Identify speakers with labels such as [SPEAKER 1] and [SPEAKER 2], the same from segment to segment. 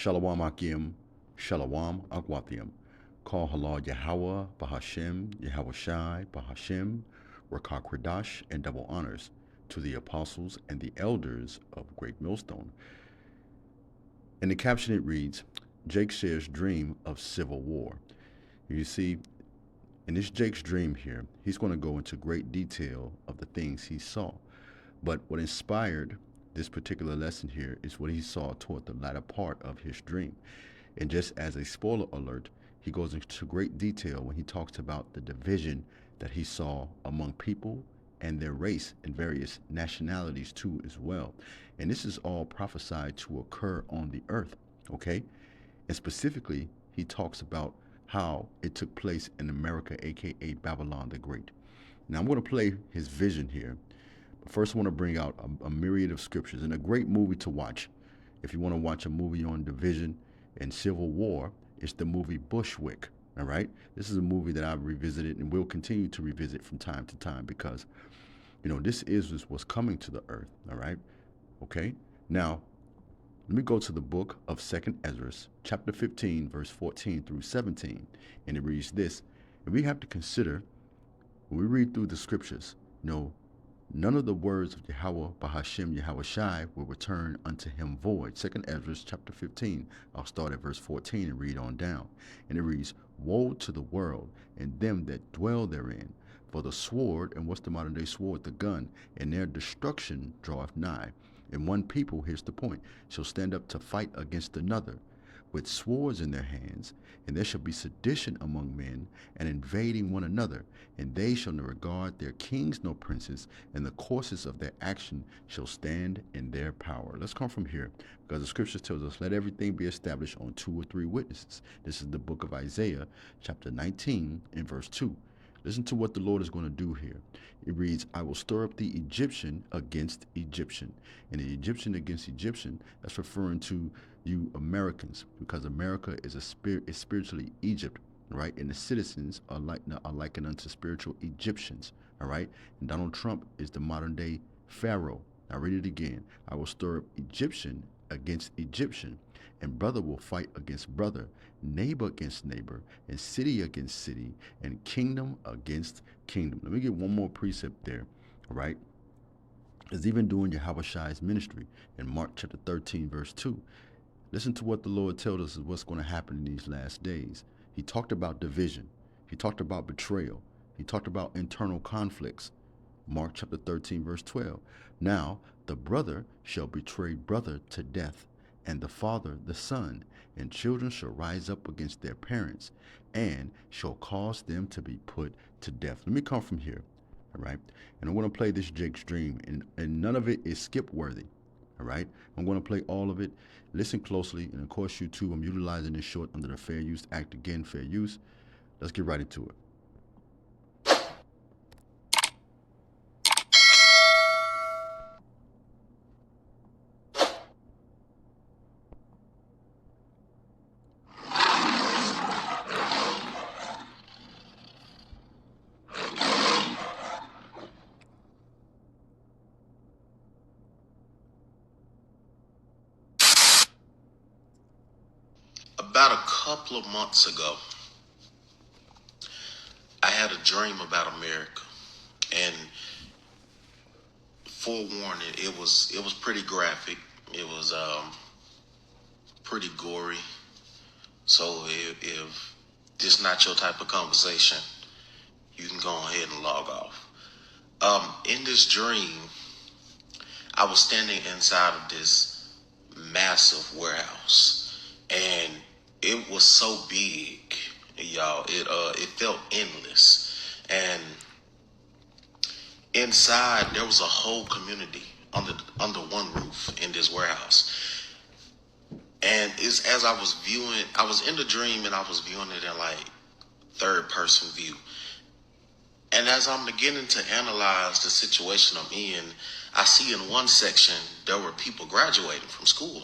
[SPEAKER 1] Shalom Akim, Shalom Akwathiam. Call halal Yahweh, Bahashem, Yahweh Shai, Bahashem, Rakak Kradash, and double honors to the apostles and the elders of Great Millstone. In the caption it reads, Jake shares dream of civil war. You see, in this Jake's dream here, he's going to go into great detail of the things he saw. But what inspired this particular lesson here is what he saw toward the latter part of his dream. And just as a spoiler alert, he goes into great detail when he talks about the division that he saw among people and their race and various nationalities too as well. And this is all prophesied to occur on the earth, okay? And specifically, he talks about how it took place in America, aka Babylon the Great. Now I'm going to play his vision here. But first I want to bring out a myriad of scriptures and a great movie to watch. If you want to watch a movie on division and civil war, it's the movie Bushwick. All right. This is a movie that I've revisited and will continue to revisit from time to time because, this is what's coming to the earth. All right. Okay. Now, let me go to the book of 2nd Ezra, chapter 15, verse 14 through 17. And it reads this. And we have to consider, when we read through the scriptures, none of the words of Yahweh, Bahashem, Yahweh Shai will return unto him void. 2nd Ezra chapter 15. I'll start at verse 14 and read on down. And it reads, Woe to the world and them that dwell therein, for the sword, and what's the modern day sword? The gun, and their destruction draweth nigh. And one people, here's the point, shall stand up to fight against another, with swords in their hands, and there shall be sedition among men, and invading one another, and they shall not regard their kings nor princes, and the courses of their action shall stand in their power. Let's come from here, because the scripture tells us, let everything be established on 2 or 3 witnesses. This is the book of Isaiah, chapter 19, and verse 2. Listen to what the Lord is going to do here. It reads, I will stir up the Egyptian against Egyptian. And the Egyptian against Egyptian, that's referring to you Americans, because America is spiritually Egypt, right? And the citizens are likened unto spiritual Egyptians, all right? And Donald Trump is the modern day Pharaoh. Now read it again. I will stir up Egyptian against Egyptian, and brother will fight against brother, neighbor against neighbor, and city against city, and kingdom against kingdom. Let me get one more precept there, all right? It's even doing Yahweh Shai's ministry in Mark chapter 13, verse 2. Listen to what the Lord tells us is what's going to happen in these last days. He talked about division. He talked about betrayal. He talked about internal conflicts. Mark chapter 13, verse 12. Now, the brother shall betray brother to death, and the father the son, and children shall rise up against their parents, and shall cause them to be put to death. Let me come from here, all right? And I'm going to play this Jake's dream, and none of it is skip worthy, all right? I'm going to play all of it. Listen closely, and of course you too. I'm utilizing this short under the Fair Use Act again, fair use. Let's get right into it.
[SPEAKER 2] About a couple of months ago, I had a dream about America, and forewarning, it was pretty graphic. It was pretty gory. So if this is not your type of conversation, you can go ahead and log off. In this dream, I was standing inside of this massive warehouse, and it was so big, y'all. It felt endless, and inside there was a whole community under one roof in this warehouse. And it's as I was viewing, I was in the dream and I was viewing it in like third person view. And as I'm beginning to analyze the situation I'm in, I see in one section there were people graduating from school.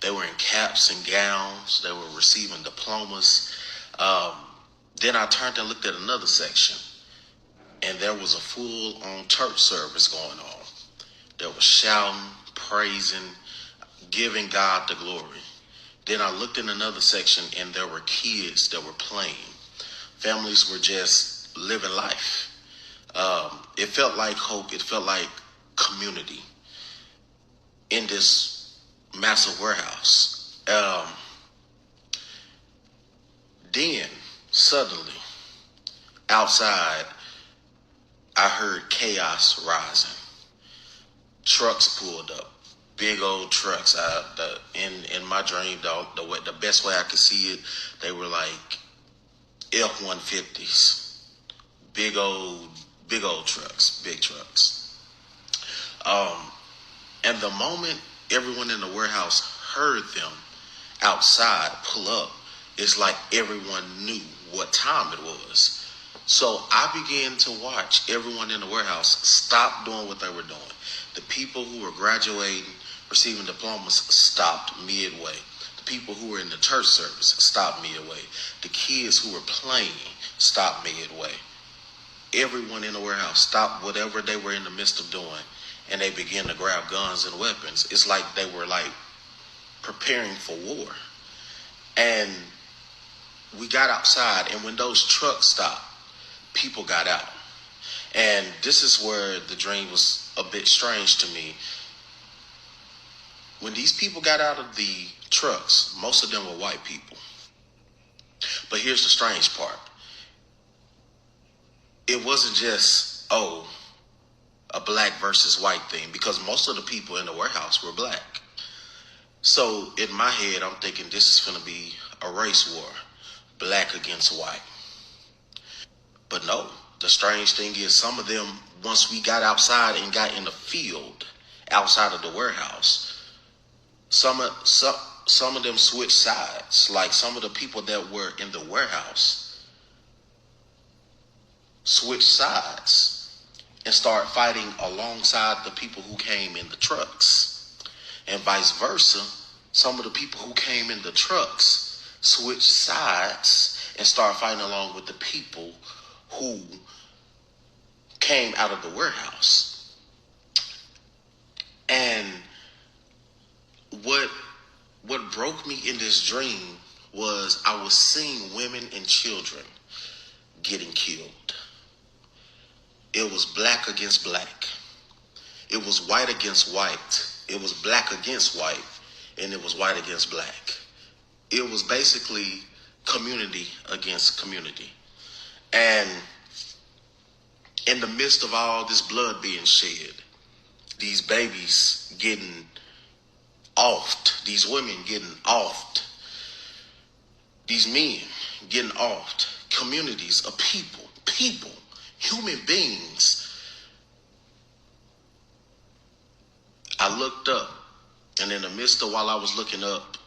[SPEAKER 2] They were in caps and gowns. They were receiving diplomas. Then I turned and looked at another section, and there was a full-on church service going on. There was shouting, praising. giving God the glory. Then I looked in another section and there were kids that were playing. Families were just living life. It felt like hope. It felt like community in this massive warehouse. Then, suddenly, outside, I heard chaos rising. Trucks pulled up, big old trucks. In my dream, the best way I could see it, they were like F-150s, big old trucks, big trucks. And the moment everyone in the warehouse heard them outside pull up, it's like everyone knew what time it was. So I began to watch everyone in the warehouse stop doing what they were doing. The people who were graduating, receiving diplomas, stopped midway. The people who were in the church service stopped midway. The kids who were playing stopped midway. Everyone in the warehouse stopped whatever they were in the midst of doing, and they began to grab guns and weapons. It's like they were like preparing for war. And we got outside, and when those trucks stopped, people got out. And this is where the dream was a bit strange to me. When these people got out of the trucks, most of them were white people. But here's the strange part. It wasn't just, a black versus white thing, because most of the people in the warehouse were black. So in my head, I'm thinking this is going to be a race war, black against white. But no, the strange thing is some of them, once we got outside and got in the field outside of the warehouse, some of them switched sides. Like some of the people that were in the warehouse switched sides and started fighting alongside the people who came in the trucks. And vice versa, some of the people who came in the trucks switched sides and started fighting along with the people who came out of the warehouse. And what broke me in this dream was I was seeing women and children getting killed. It was black against black. It was white against white. It was black against white. And it was white against black. It was basically community against community. And in the midst of all this blood being shed, these babies getting offed, these women getting offed, these men getting offed, communities of people, human beings. I looked up, and in the midst of while I was looking up,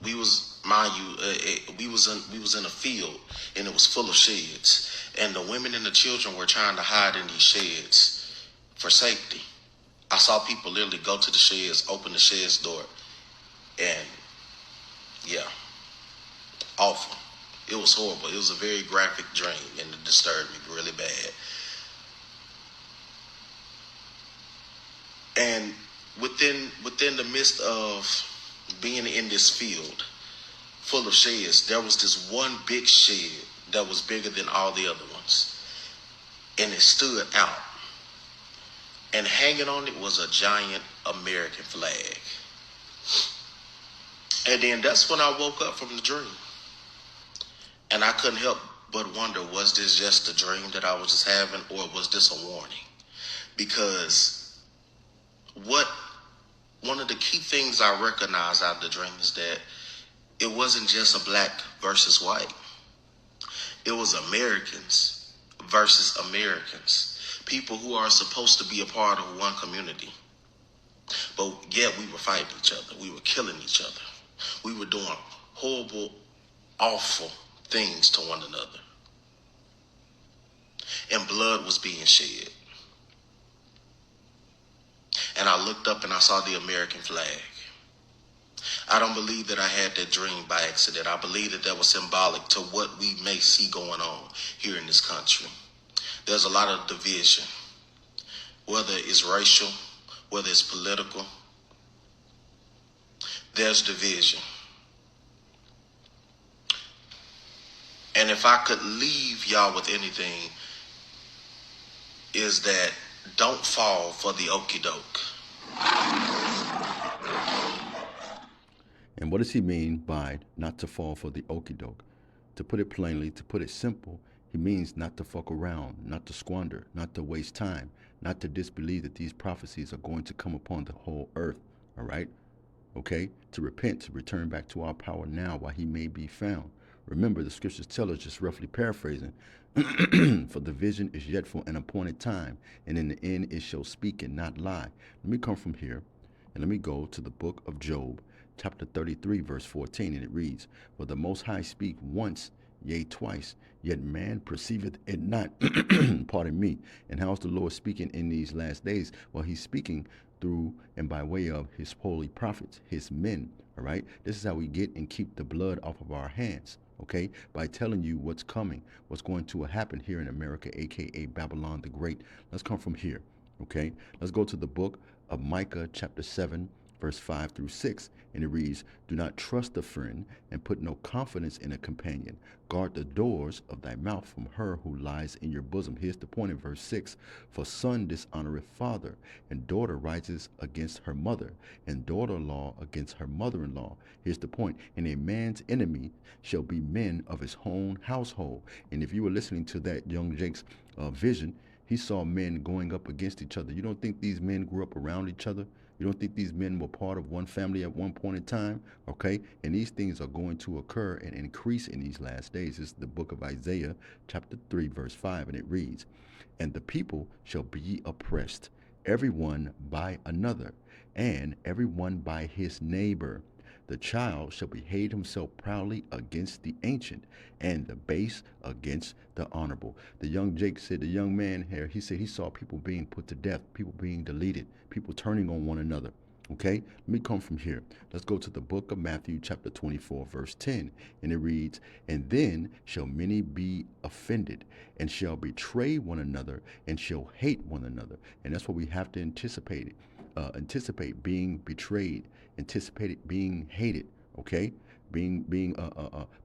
[SPEAKER 2] we was, mind you, we was in a field, and it was full of sheds, and the women and the children were trying to hide in these sheds for safety. I saw people literally go to the sheds, open the sheds door, and yeah, awful. It was horrible. It was a very graphic dream, and it disturbed me really bad. And within the midst of being in this field full of sheds, there was this one big shed that was bigger than all the other ones, and it stood out. And hanging on it was a giant American flag. And then that's when I woke up from the dream. And I couldn't help but wonder, was this just a dream that I was just having, or was this a warning? Because one of the key things I recognized out of the dream is that it wasn't just a black versus white. It was Americans versus Americans. People who are supposed to be a part of one community. But yet we were fighting each other. We were killing each other. We were doing horrible, awful things to one another. And blood was being shed. And I looked up and I saw the American flag. I don't believe that I had that dream by accident. I believe that was symbolic to what we may see going on here in this country. There's a lot of division, whether it's racial, whether it's political. there's division. And if I could leave y'all with anything, is that don't fall for the okie doke.
[SPEAKER 1] And what does he mean by not to fall for the okie doke? To put it plainly, to put it simple, he means not to fuck around, not to squander, not to waste time, not to disbelieve that these prophecies are going to come upon the whole earth. All right? Okay? To repent, to return back to our power now while he may be found. Remember, the scriptures tell us, just roughly paraphrasing, for the vision is yet for an appointed time, and in the end it shall speak and not lie. Let me come from here, and let me go to the book of Job, chapter 33, verse 14, and it reads, For the Most High speak once, yea, twice, yet man perceiveth it not. Pardon me. And how's the Lord speaking in these last days? Well, he's speaking through and by way of his holy prophets, his men. All right. This is how we get and keep the blood off of our hands. Okay, by telling you what's coming, what's going to happen here in America, aka Babylon the Great. Let's come from here. Okay, let's go to the book of Micah, chapter 7, verse 5 through 6, and it reads, Do not trust a friend, and put no confidence in a companion. Guard the doors of thy mouth from her who lies in your bosom. Here's the point in verse 6. For son dishonoreth father, and daughter rises against her mother, and daughter-in-law against her mother-in-law. Here's the point. And a man's enemy shall be men of his own household. And if you were listening to that young Jake's vision, he saw men going up against each other. You don't think these men grew up around each other? You don't think these men were part of one family at one point in time? Okay? And these things are going to occur and increase in these last days. This is the book of Isaiah, chapter 3, verse 5, and it reads, And the people shall be oppressed, every one by another, and every one by his neighbor. The child shall behave himself proudly against the ancient, and the base against the honorable. The young Jake said, the young man here, he said he saw people being put to death, people being deleted, people turning on one another. Okay, let me come from here. Let's go to the book of Matthew, chapter 24, verse 10. And it reads, And then shall many be offended, and shall betray one another, and shall hate one another. And that's what we have to anticipate. Anticipate being betrayed, anticipate being hated, okay? Being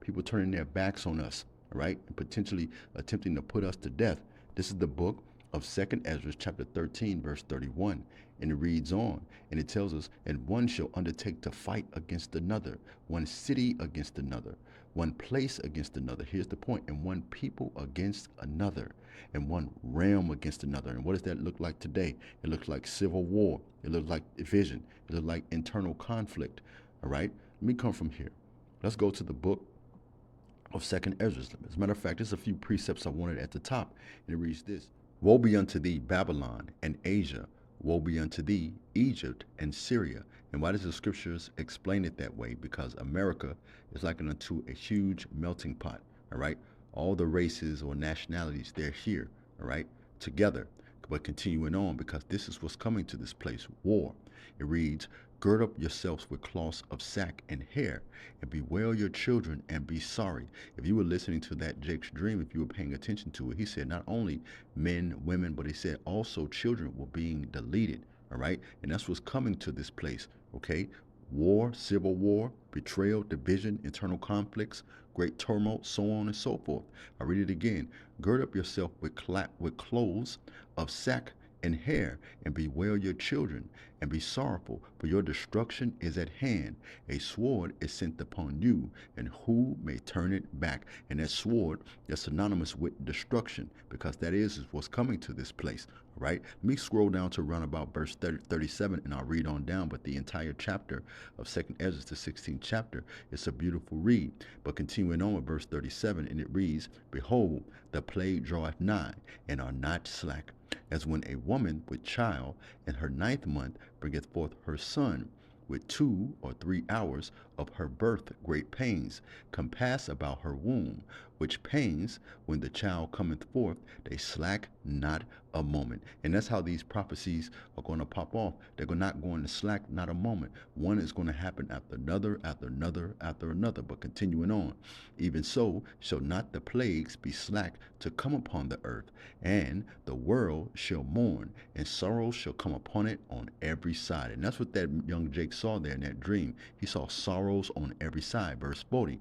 [SPEAKER 1] people turning their backs on us, all right? And potentially attempting to put us to death. This is the book of 2nd Ezra, chapter 13, verse 31. And it reads on, and it tells us, And one shall undertake to fight against another, one city against another, one place against another. Here's the point. And one people against another, and one realm against another. And what does that look like today? It looks like civil war. It looks like division. It looks like internal conflict. All right? Let me come from here. Let's go to the book of 2nd Ezra. As a matter of fact, there's a few precepts I wanted at the top. And it reads this. Woe be unto thee, Babylon and Asia. Woe be unto thee, Egypt and Syria. And why does the scriptures explain it that way? Because America is likened unto a huge melting pot, all right? All the races or nationalities, they're here, all right, together. But continuing on, because this is what's coming to this place, war. It reads, Gird up yourselves with cloths of sack and hair, and bewail your children and be sorry. If you were listening to that Jake's dream, if you were paying attention to it, he said not only men, women, but he said also children were being deleted, all right? And that's what's coming to this place, okay? War, civil war, betrayal, division, internal conflicts, great tumult, so on and so forth. I read it again. Gird up yourself with clothes of sack and hair, and bewail your children, and be sorrowful, for your destruction is at hand. A sword is sent upon you, and who may turn it back? And that sword is synonymous with destruction, because that is what's coming to this place. All right? Let me scroll down to around about verse 37, and I'll read on down. But the entire chapter of 2nd Ezra, the 16th chapter, it's a beautiful read. But continuing on with verse 37, and it reads, Behold, the plague draweth nigh, and are not slack, as when a woman with child in her 9th month bringeth forth her son, with 2 or 3 hours of her birth great pains compass about her womb, which pains when the child cometh forth, they slack not a moment. And that's how these prophecies are going to pop off. They're not going to slack not a moment. One is going to happen after another, after another, after another, but continuing on. Even so shall not the plagues be slack to come upon the earth, and the world shall mourn, and sorrow shall come upon it on every side. And that's what that young Jake saw there in that dream. He saw sorrows on every side. Verse 40.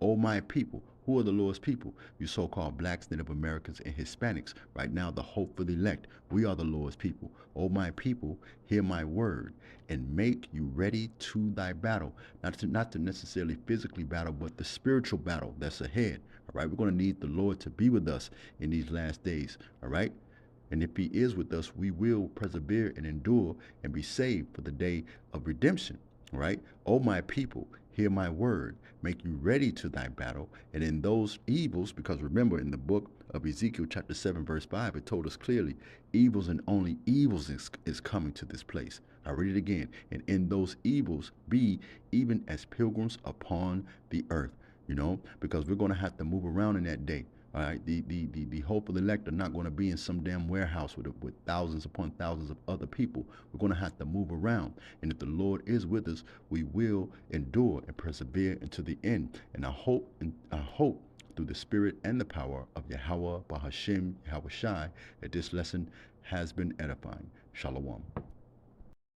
[SPEAKER 1] O my people, who are the Lord's people? You so-called blacks, Native Americans, and Hispanics. Right now, the hope for the elect. We are the Lord's people. O my people, hear my word, and make you ready to thy battle. Not to necessarily physically battle, but the spiritual battle that's ahead. All right, we're going to need the Lord to be with us in these last days. All right. And if he is with us, we will persevere and endure and be saved for the day of redemption. Right? O my people, hear my word, make you ready to thy battle. And in those evils, because remember in the book of Ezekiel chapter 7, verse 5, it told us clearly, evils and only evils is coming to this place. I read it again. And in those evils be even as pilgrims upon the earth. You know, because we're going to have to move around in that day. All right, the hope of the elect are not going to be in some damn warehouse with thousands upon thousands of other people. We're going to have to move around. And if the Lord is with us, we will endure and persevere unto the end. And I hope through the spirit and the power of Yahweh, Bahashim, Yahweh Shai, that this lesson has been edifying. Shalom.